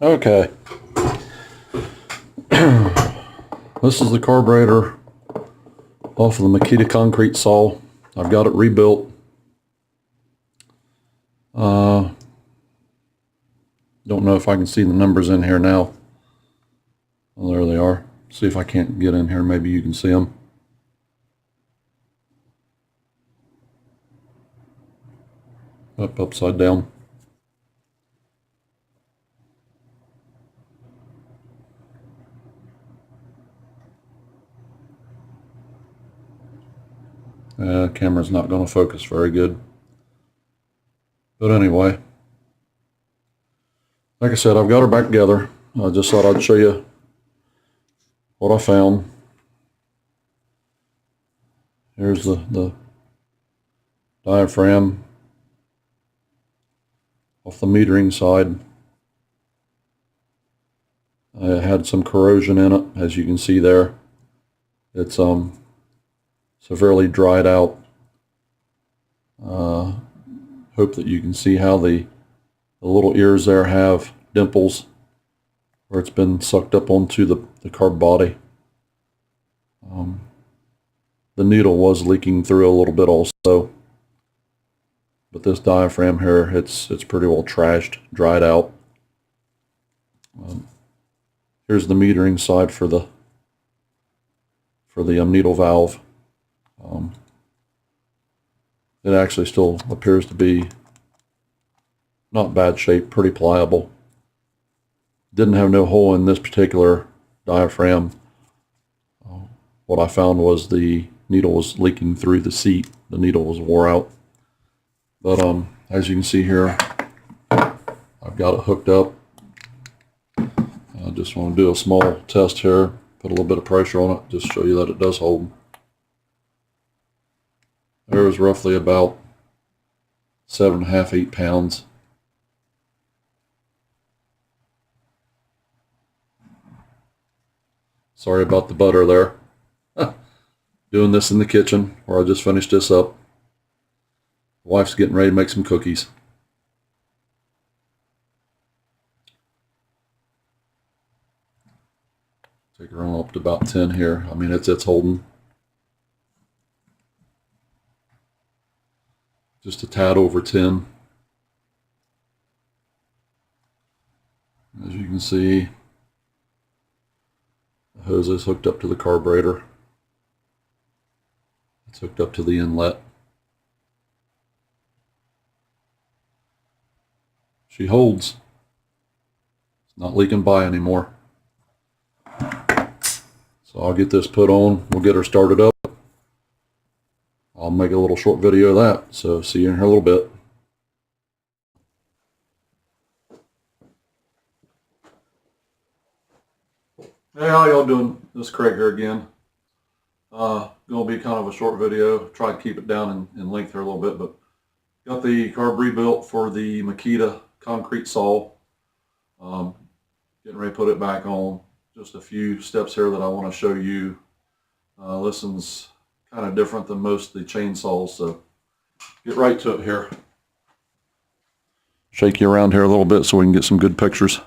Okay. This is the carburetor off of the Makita concrete saw. I've got it rebuilt. Don't know if I can see the numbers in here now. Well, there they are. See if I can't get in here. Maybe you can see them. Upside down. Camera's not going to focus very good. But anyway, like I said, I've got her back together. I just thought I'd show you what I found. Here's the diaphragm off the metering side. It had some corrosion in it, as you can see there. It's severely dried out. Hope that you can see how the little ears there have dimples where it's been sucked up onto the carb body. The needle was leaking through a little bit also, but this diaphragm here, it's pretty well trashed, dried out. Here's the metering side for the needle valve. It actually still appears to be not bad shape, pretty pliable. Didn't have no hole in this particular diaphragm. What I found was the needle was leaking through the seat. The needle was wore out. But as you can see here, I've got it hooked up. I just want to do a small test here, put a little bit of pressure on it, just show you that it does hold. There's roughly about 7.5, 8 pounds. Sorry about the butter there. Doing this in the kitchen where I just finished this up. Wife's getting ready to make some cookies. Take her on up to about 10 here. I mean, it's holding. Just a tad over 10. As you can see, the hose is hooked up to the carburetor. It's hooked up to the inlet. She holds. It's not leaking by anymore. So I'll get this put on. We'll get her started up. I'll make a little short video of that. So see you in here a little bit. Hey, how y'all doing? This is Craig here again. Gonna be kind of a short video. Try to keep it down in length here a little bit, but got the carb rebuilt for the Makita concrete saw. Getting ready to put it back on. Just a few steps here that I want to show you. This one's kind of different than most of the chainsaws, so get right to it here. Shake you around here a little bit so we can get some good pictures.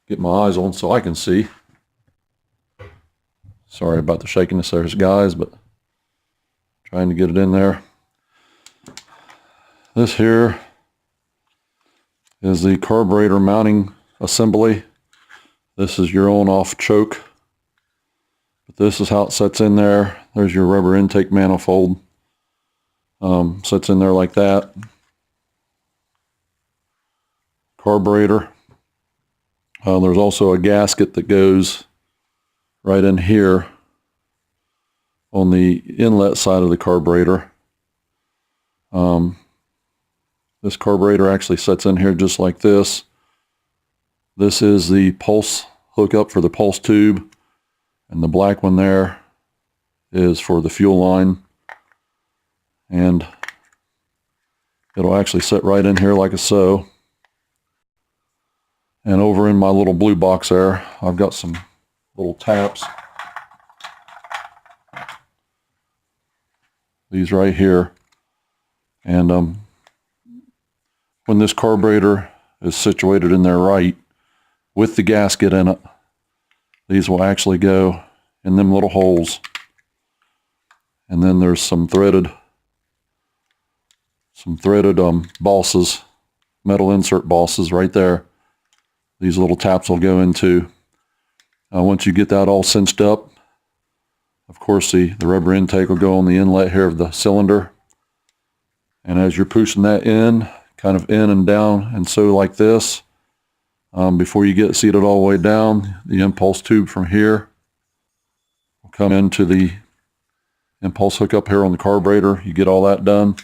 Get my eyes on so I can see. Sorry about the shakiness there, guys, but trying to get it in there. This here is the carburetor mounting assembly. This is your on-off choke. But this is how it sets in there. There's your rubber intake manifold. Sets in there like that. Carburetor. There's also a gasket that goes right in here on the inlet side of the carburetor. This carburetor actually sets in here just like this. This is the pulse hookup for the pulse tube, and the black one there is for the fuel line. And it'll actually set right in here like so. And over in my little blue box there, I've got some little taps. these right here. And when this carburetor is situated in there right, with the gasket in it, these will actually go in them little holes. And then there's some threaded bosses, metal insert bosses right there. These little taps will go into. Once you get that all cinched up, of course the rubber intake will go on the inlet here of the cylinder. And as you're pushing that in, kind of in and down and so like this, before you get seated all the way down, the impulse tube from here will come into the impulse hookup here on the carburetor. You get all that done,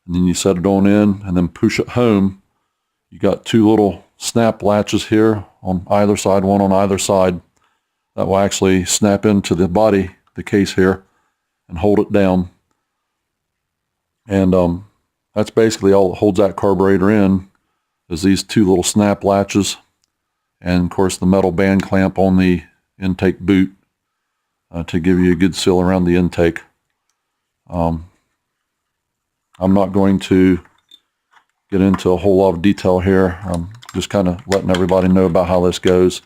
and then you set it on in and then push it home. You got two little snap latches here on either side, one on either side, that will actually snap into the body, the case here, and hold it down. And that's basically all that holds that carburetor in, is these two little snap latches, and of course the metal band clamp on the intake boot to give you a good seal around the intake. I'm not going to get into a whole lot of detail here. I'm just kind of letting everybody know about how this goes.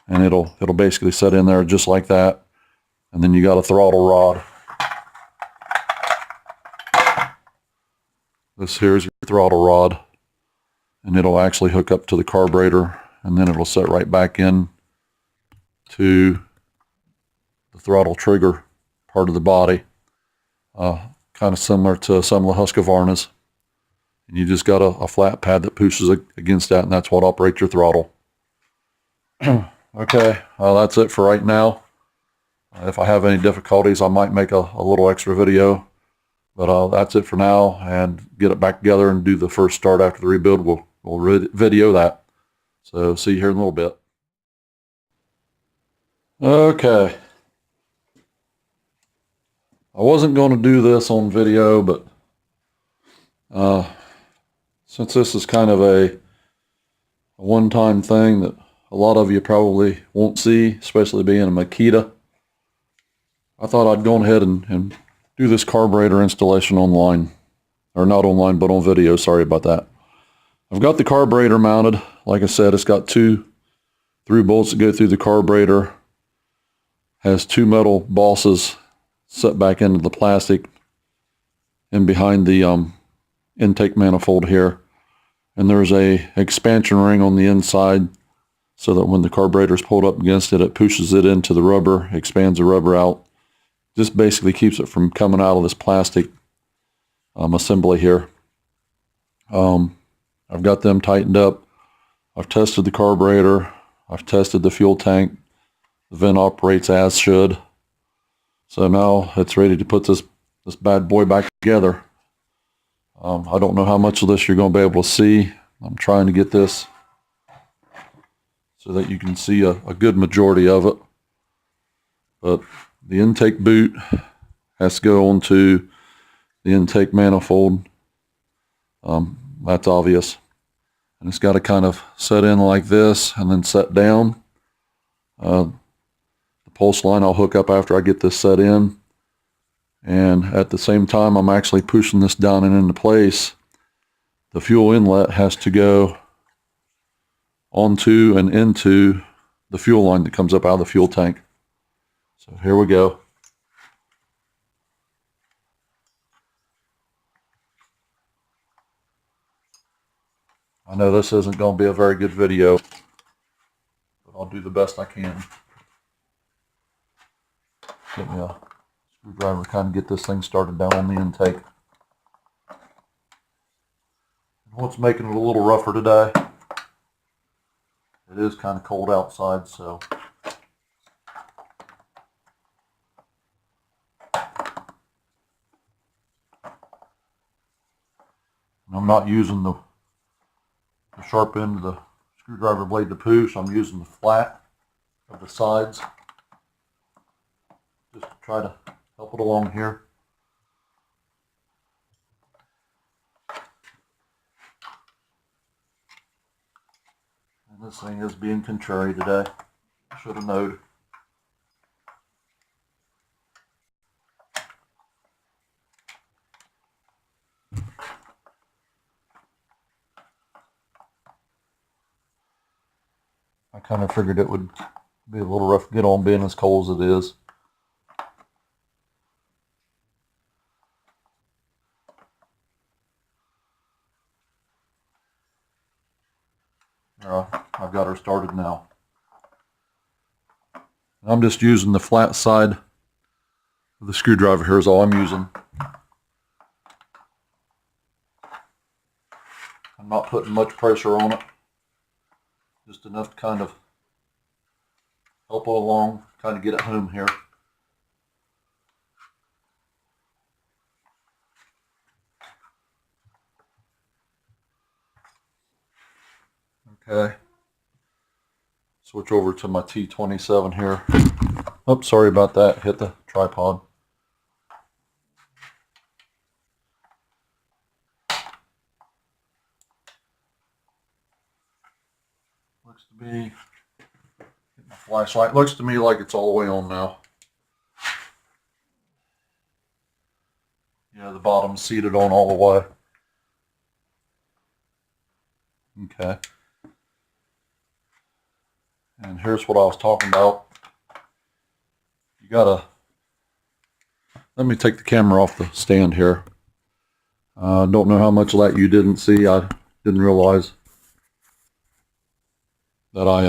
And it'll basically set in there just like that. And then you got a throttle rod. This here is your throttle rod. And it'll actually hook up to the carburetor, and then it'll set right back in to the throttle trigger part of the body. Kind of similar to some of the Husqvarnas. And you just got a flat pad that pushes against that, and that's what operates your throttle. Okay, that's it for right now. If I have any difficulties, I might make a little extra video. But that's it for now, and get it back together and do the first start after the rebuild. We'll video that. So see you here in a little bit. Okay. I wasn't going to do this on video, but since this is kind of a one-time thing that a lot of you probably won't see, especially being a Makita, I thought I'd go ahead and do this carburetor installation online. Or not online, but on video. Sorry about that. I've got the carburetor mounted. Like I said, it's got two through bolts that go through the carburetor. Has two metal bosses set back into the plastic and behind the intake manifold here. And there's a expansion ring on the inside so that when the carburetor is pulled up against it, it pushes it into the rubber, expands the rubber out. Just basically keeps it from coming out of this plastic assembly here. I've got them tightened up. I've tested the carburetor. I've tested the fuel tank. The vent operates as should. So now it's ready to put this bad boy back together. I don't know how much of this you're going to be able to see. I'm trying to get this so that you can see a good majority of it. But the intake boot has to go onto the intake manifold. That's obvious. And it's got to kind of set in like this and then set down. The pulse line I'll hook up after I get this set in. And at the same time I'm actually pushing this down and into place, the fuel inlet has to go onto and into the fuel line that comes up out of the fuel tank. So here we go. I know this isn't going to be a very good video, but I'll do the best I can. Get me a screwdriver to kind of get this thing started down on the intake. What's making it a little rougher today, it is kind of cold outside, so I'm not using the sharp end of the screwdriver blade to push. I'm using the flat of the sides just to try to help it along here. And this thing is being contrary today. I should have known. kind of figured it would be a little rough to get on being as cold as it is. I've got her started now. I'm just using the flat side of the screwdriver here is all I'm using. I'm not putting much pressure on it. Just enough to kind of help it along, kind of get it home here. Okay. Switch over to my T27 here. Oops, sorry about that. Hit the tripod. Looks to be, get my flashlight. Looks to me like it's all the way on now. Yeah, the bottom's seated on all the way. Okay. And here's what I was talking about. You gotta, let me take the camera off the stand here. Don't know how much of that you didn't see. I didn't realize that I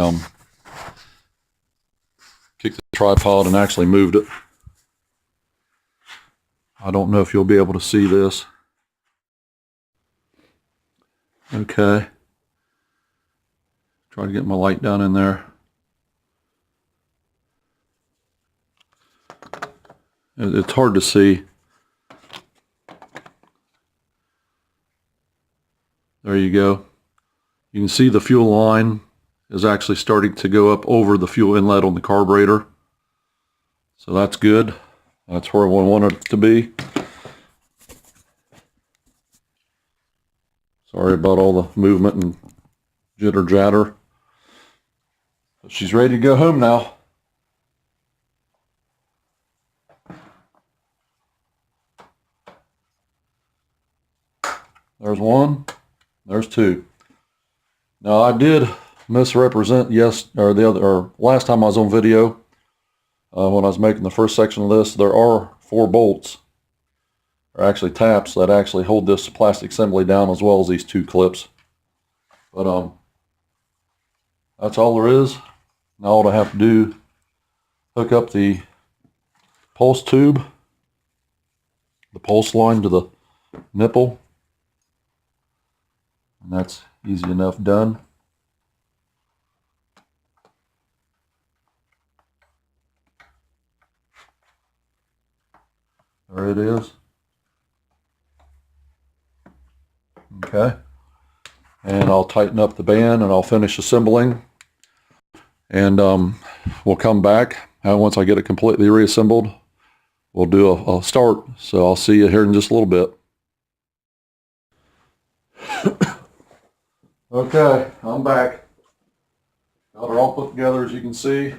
kicked the tripod and actually moved it. I don't know if you'll be able to see this. Okay. Try to get my light down in there. It's hard to see. There you go. You can see the fuel line is actually starting to go up over the fuel inlet on the carburetor. So that's good. That's where we want it to be. Sorry about all the movement and jitter jatter. But she's ready to go home now. There's one. There's two. Now I did misrepresent last time I was on video when I was making the first section of this. There are 4 bolts, or actually taps, that actually hold this plastic assembly down, as well as these 2 clips. But that's all there is. Now all I have to do, hook up the pulse tube, the pulse line to the nipple. And that's easy enough done. There it is. Okay. And I'll tighten up the band and I'll finish assembling. And we'll come back. And once I get it completely reassembled, we'll do a start. So I'll see you here in just a little bit. Okay, I'm back. Got her all put together, as you can see.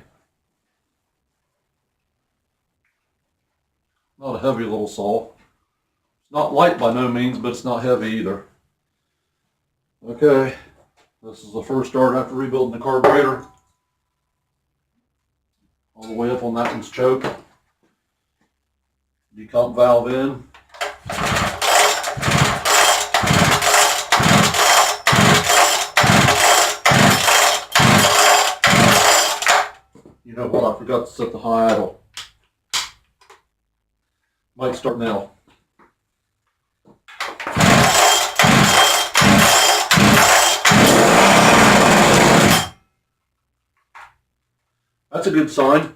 Not a heavy little saw. It's not light by no means, but it's not heavy either. Okay, this is the first start after rebuilding the carburetor. All the way up on that one's choke. Decomp valve in. You know what, I forgot to set the high idle. Might start now. That's a good sign.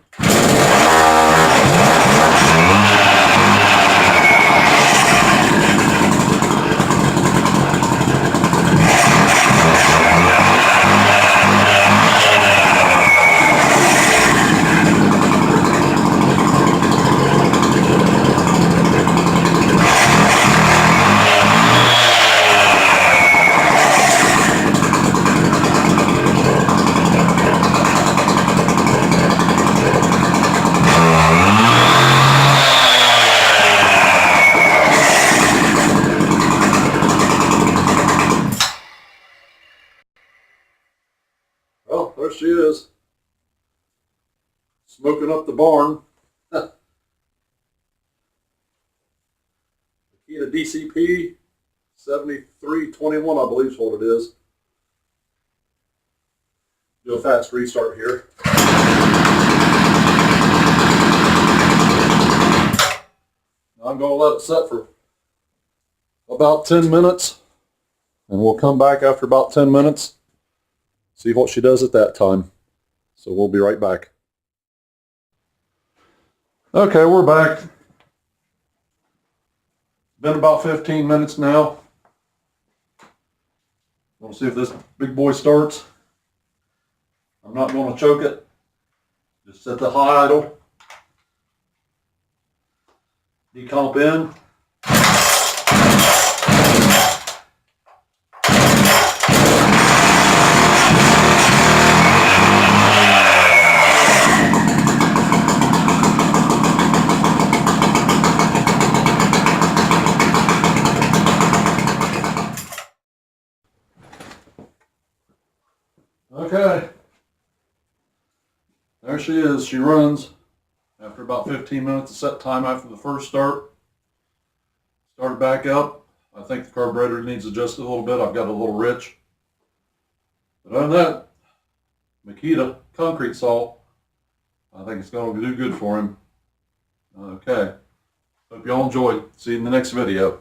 smoking up the barn. Makita DPC7321, I believe is what it is. Do a fast restart here. I'm going to let it set for about 10 minutes, and we'll come back after about 10 minutes, see what she does at that time. So we'll be right back. Okay, we're back. Been about 15 minutes now. We'll see if this big boy starts. I'm not going to choke it. Just set the high idle. Decomp in. Okay. There she is. She runs. After about 15 minutes of set time after the first start. Started back up. I think the carburetor needs adjusted a little bit. I've got a little rich. But other than that, Makita concrete salt, I think it's going to do good for him. Okay. Hope y'all enjoyed. See you in the next video.